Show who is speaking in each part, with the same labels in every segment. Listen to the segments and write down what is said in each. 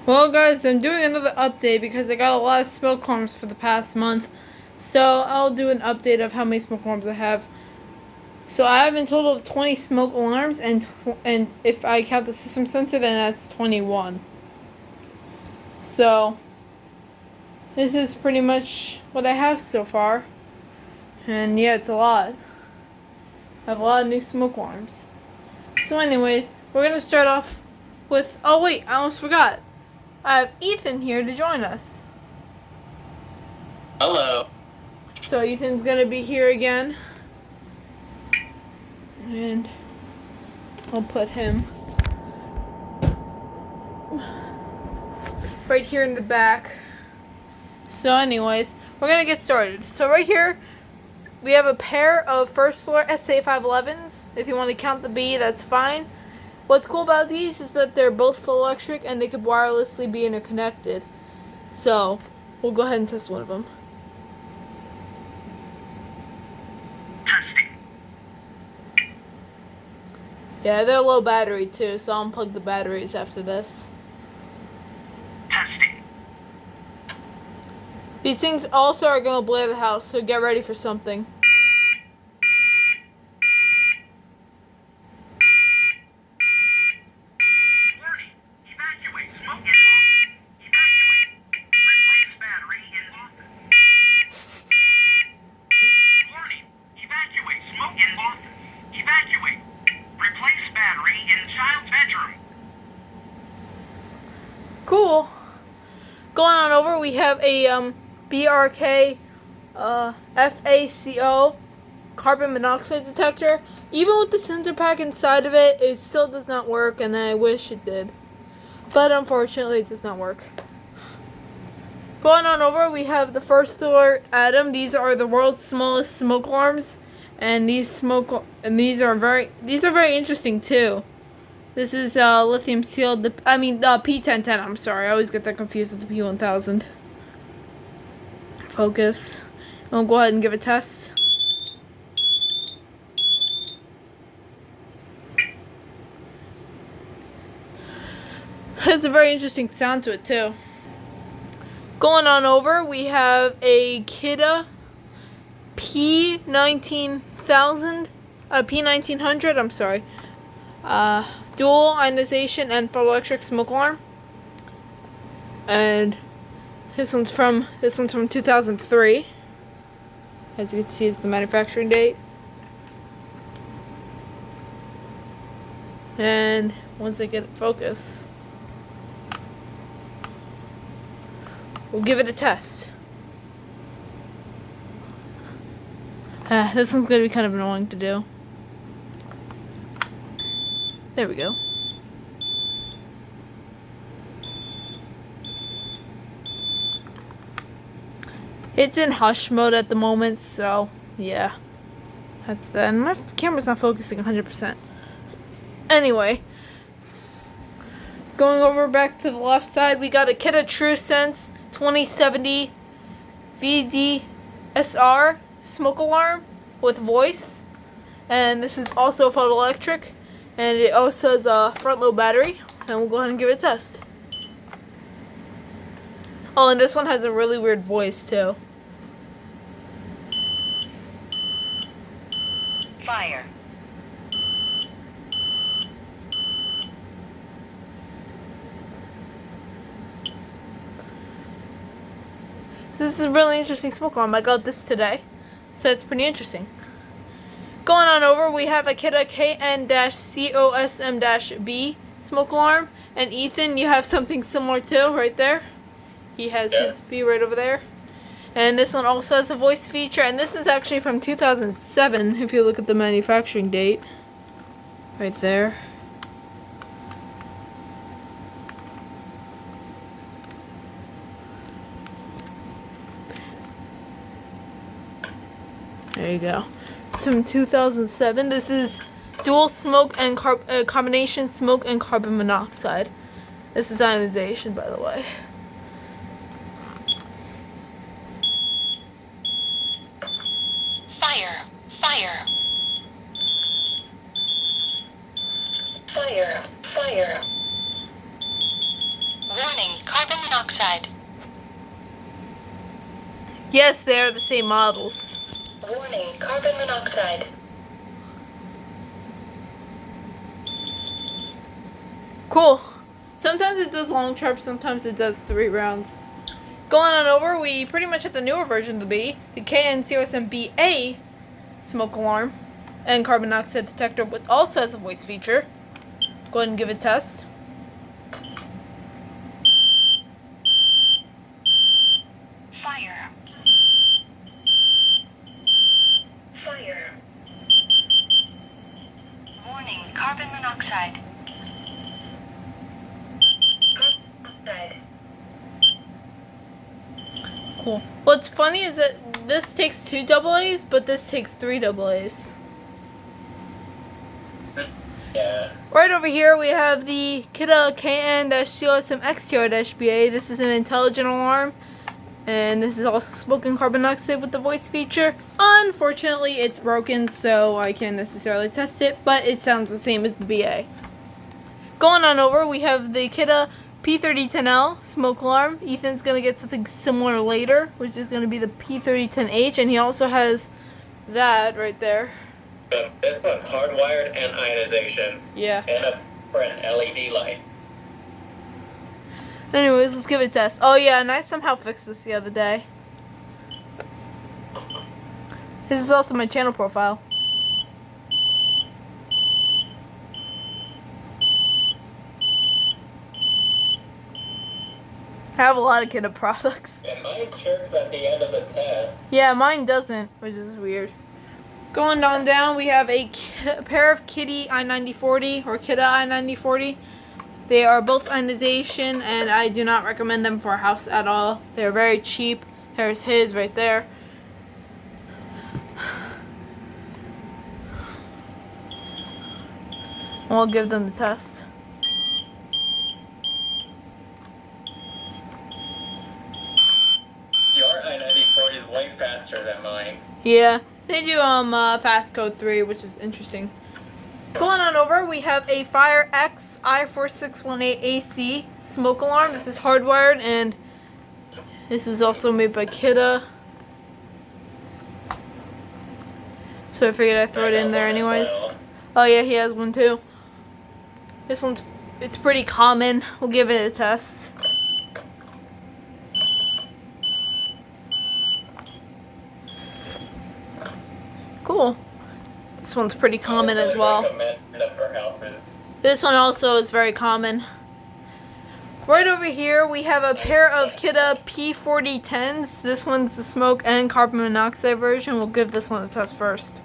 Speaker 1: Well, guys, I'm doing another update because I got a lot of smoke alarms for the past month. So I'll do an update of how many smoke alarms I have. So I have a total of 20 smoke alarms, and if I count the system sensor, then that's 21. So this is pretty much what I have so far. And yeah, it's a lot. I have a lot of new smoke alarms. So anyways, we're going to start off with... Oh wait, I almost forgot. I have Ethan here to join us.
Speaker 2: Hello.
Speaker 1: So Ethan's gonna be here again. And I'll put him right here in the back. So anyways, we're gonna get started. So right here, we have a pair of first floor SA511s. If you want to count the B, that's fine. What's cool about these is that they're both full electric and they could wirelessly be interconnected. So we'll go ahead and test one of them.
Speaker 2: Testing.
Speaker 1: Yeah, they're low battery too, so I'll unplug the batteries after this.
Speaker 2: Testing.
Speaker 1: These things also are gonna blare the house, so get ready for something.
Speaker 2: Warning. Evacuate smoke in office. Evacuate. Replace battery in office. Warning. Evacuate smoke in office. Evacuate. Replace battery in child's bedroom.
Speaker 1: Cool. Going on over, we have a BRK FACO carbon monoxide detector. Even with the sensor pack inside of it, it still does not work, and I wish it did. But unfortunately, it does not work. Going on over, we have the first door Atom. These are the world's smallest smoke alarms, and these are very interesting too. This is lithium sealed. P1010. I'm sorry, I always get that confused with the P1000. Focus. We'll go ahead and give a test. Has a very interesting sound to it too. Going on over, we have a Kidde P1900. I'm sorry. Dual ionization and full electric smoke alarm. And this one's from 2003. As you can see, is the manufacturing date. And once I get it focus, we'll give it a test. This one's gonna be kind of annoying to do. There we go. It's in hush mode at the moment, so yeah. That's that. And my camera's not focusing 100%. Anyway. Going over back to the left side, we got a Kidde TrueSense 2070 VDSR smoke alarm with voice. And this is also photoelectric. And it also has a front load battery. And we'll go ahead and give it a test. Oh, and this one has a really weird voice too.
Speaker 2: Fire.
Speaker 1: This is a really interesting smoke alarm. I got this today. So it's pretty interesting. Going on over, we have a Kidde KN-COSM-B smoke alarm. And Ethan, you have something similar too, right there. He has his B right over there. And this one also has a voice feature. And this is actually from 2007, if you look at the manufacturing date. Right there. There you go. It's from 2007. This is dual smoke and combination smoke and carbon monoxide. This is ionization, by the way.
Speaker 2: Fire. Fire. Fire. Fire. Warning. monoxide.
Speaker 1: Yes, they are the same models.
Speaker 2: Warning, carbon monoxide.
Speaker 1: Cool. Sometimes it does long trips, sometimes it does 3 rounds. Going on over, we pretty much have the newer version of the B, the KN-COSM-BA smoke alarm and carbon monoxide detector, which also has a voice feature. Go ahead and give it a test.
Speaker 2: Fire. Fire. Warning, carbon monoxide. Carbon monoxide.
Speaker 1: Cool. What's funny is that this takes 2 AA's, but this takes 3 AA's.
Speaker 3: Yeah.
Speaker 1: Right over here we have the Kidde KN-COSM-XTR-BA. This is an intelligent alarm, and this is also smoking carbon monoxide with the voice feature. Unfortunately, it's broken, so I can't necessarily test it, but it sounds the same as the BA. Going on over, we have the Kidde P3010L smoke alarm. Ethan's going to get something similar later, which is going to be the P3010H, and he also has that right there.
Speaker 3: But this one's hardwired and ionization,
Speaker 1: Yeah.
Speaker 3: and a different LED light.
Speaker 1: Anyways, let's give it a test. Oh yeah, and I somehow fixed this the other day. This is also my channel profile. I have a lot of Kidde products.
Speaker 3: And mine chirps at the end of the test.
Speaker 1: Yeah, mine doesn't, which is weird. Going on down, we have a pair of Kidde i9040 or Kidde i9040. They are both ionization, and I do not recommend them for a house at all. They're very cheap. There's his right there. We'll give them the test.
Speaker 3: Your i9040 is way faster than mine.
Speaker 1: Yeah, they do fast code 3, which is interesting. Going on over, we have a Fire X i4618AC smoke alarm. This is hardwired, and this is also made by Kidde. So I figured I'd throw it in there anyways. Oh yeah, he has one too. This one's, it's pretty common. We'll give it a test. Cool. This one's pretty common as well.
Speaker 3: Recommend them for houses.
Speaker 1: This one also is very common. Right over here, we have a pair of Kidde P4010s. This one's the smoke and carbon monoxide version. We'll give this one a test first.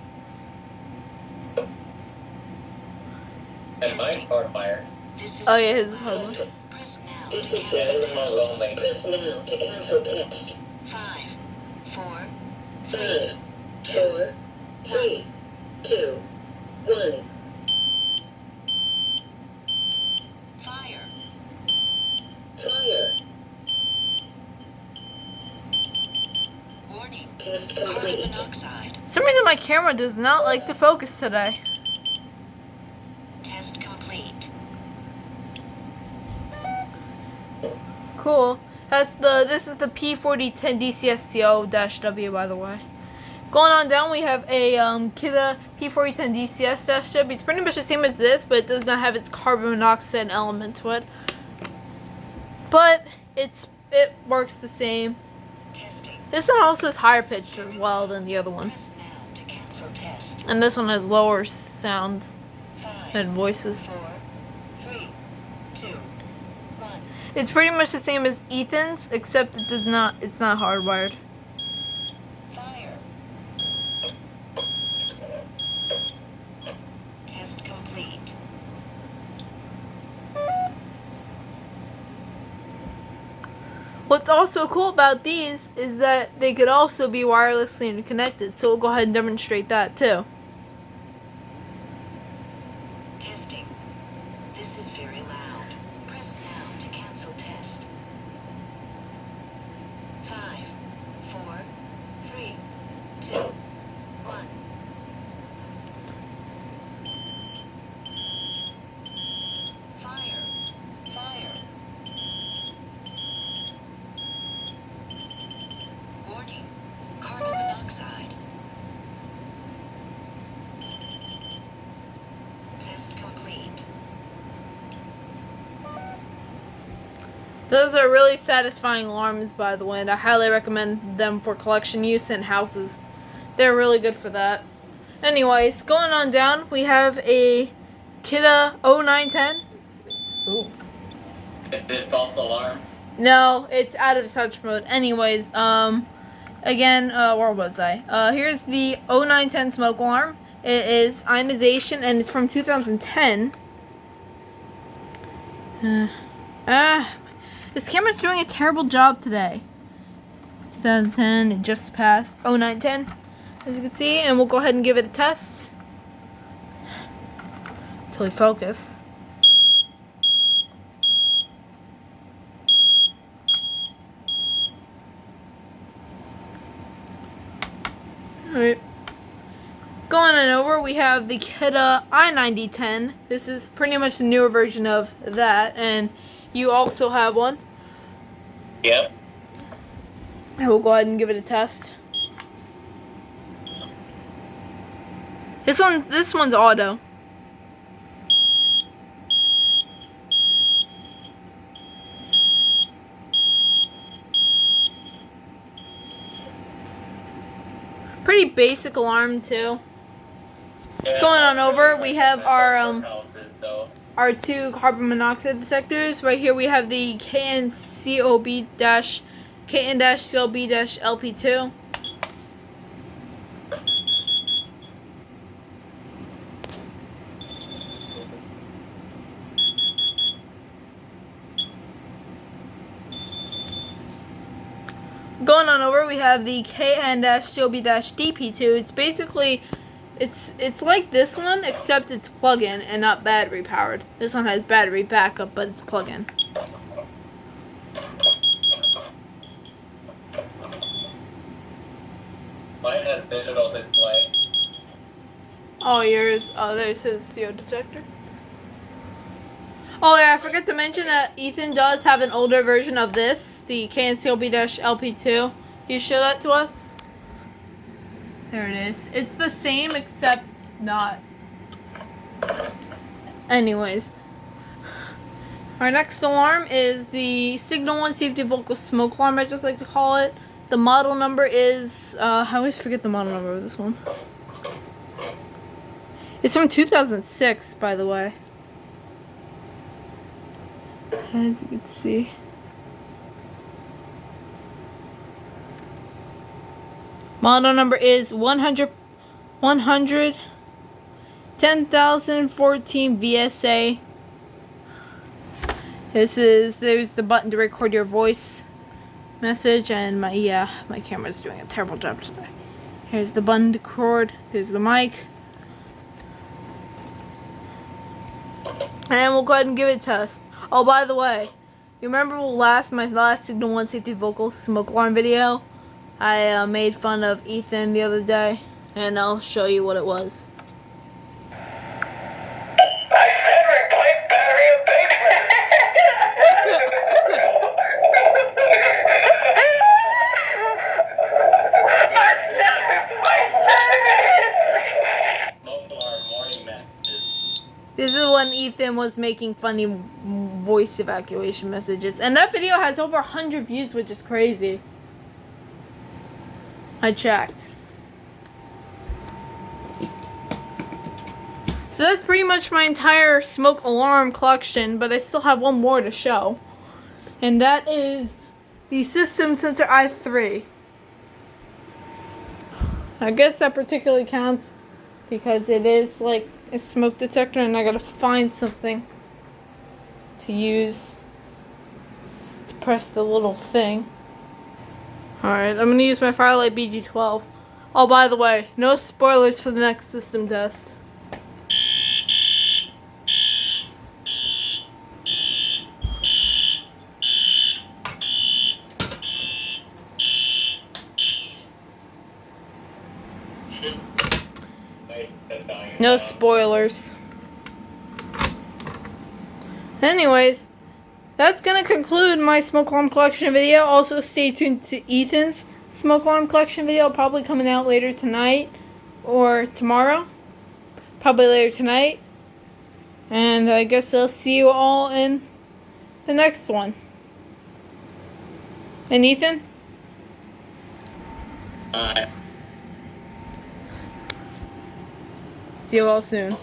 Speaker 3: And mine's hardwired.
Speaker 1: Oh yeah, his is hardwired.
Speaker 2: Press now
Speaker 3: Yeah,
Speaker 2: to
Speaker 3: this
Speaker 2: cancel
Speaker 3: is more
Speaker 2: test.
Speaker 3: lonely.
Speaker 2: Press now to cancel test. 5, 4, 3, 2, 3, 2, 1. Fire. Fire. Warning. Test
Speaker 4: Carbon
Speaker 2: complete.
Speaker 4: monoxide.
Speaker 1: For some reason my camera does not like to focus today.
Speaker 4: Test complete.
Speaker 1: Cool. This is the P4010 DCS-CO-W, by the way. Going on down, we have a Kidde P4010 DCS-W. It's pretty much the same as this, but it does not have its carbon monoxide element to it. But it works the same.
Speaker 4: Testing.
Speaker 1: This one also is higher pitched as well than the other one.
Speaker 4: Press now to cancel test.
Speaker 1: And this one has lower sounds
Speaker 4: 5,
Speaker 1: and voices.
Speaker 4: 4, 3, 2, 1.
Speaker 1: It's pretty much the same as Ethan's, except it's not hardwired.
Speaker 4: Fire. Test complete.
Speaker 1: What's also cool about these is that they could also be wirelessly connected, so we'll go ahead and demonstrate that too.
Speaker 4: Testing. This is very loud. Press now to cancel test. 5, 4, 3, 2, 1. Fire. Fire.
Speaker 1: Those are really satisfying alarms, by the way, and I highly recommend them for collection use in houses. They're really good for that. Anyways, going on down, we have a Kidda 0910. Ooh.
Speaker 3: Is it false alarm?
Speaker 1: No, it's out of touch mode. Anyways, again, where was I? Here's the 0910 smoke alarm. It is ionization, and it's from 2010. This camera's doing a terrible job today. 2010, it just passed 0910, as you can see, and we'll go ahead and give it a test. Until we focus. Alright. Going on over, we have the Kidda i9010. This is pretty much the newer version of that, and you also have one.
Speaker 3: Yep.
Speaker 1: I will go ahead and give it a test. This one's auto. Pretty basic alarm too.
Speaker 3: Yeah,
Speaker 1: Going on over, we have our
Speaker 3: houses, though.
Speaker 1: our two carbon monoxide detectors. Right here we have the KN-COB-LP2. Going on over, we have the KN-COB-DP2. It's basically, it's like this one, except it's plug-in and not battery powered. This one has battery backup, but it's plug-in.
Speaker 3: Mine has digital display.
Speaker 1: Oh, yours. Oh, there's his CO detector. Oh yeah, I forgot to mention that Ethan does have an older version of this, the KN-COB-LP2. You show that to us? There it is. It's the same except not. Anyways. Our next alarm is the Signal 1 Safety Vocal Smoke Alarm, I just like to call it. The model number is, I always forget the model number of this one. It's from 2006, by the way. As you can see. Model number is 10,014 VSA. There's the button to record your voice message, and my camera's doing a terrible job today. Here's the button to record, there's the mic. And we'll go ahead and give it a test. Oh, by the way, you remember my last Signal 1 Safety Vocal Smoke Alarm video? I made fun of Ethan the other day, and I'll show you what it was.
Speaker 3: I said replace battery in basement.
Speaker 1: This is when Ethan was making funny voice evacuation messages. And that video has over 100 views, which is crazy. I checked. So that's pretty much my entire smoke alarm collection, but I still have one more to show. And that is the System Sensor i3. I guess that particularly counts because it is like a smoke detector, and I gotta find something to use to press the little thing. Alright, I'm gonna use my Firelight BG12. Oh, by the way, no spoilers for the next system test. No spoilers. Anyways, that's gonna conclude my smoke alarm collection video. Also, stay tuned to Ethan's smoke alarm collection video, probably coming out later tonight or tomorrow. Probably later tonight. And I guess I'll see you all in the next one. And Ethan?
Speaker 3: Uh,
Speaker 1: See you all soon.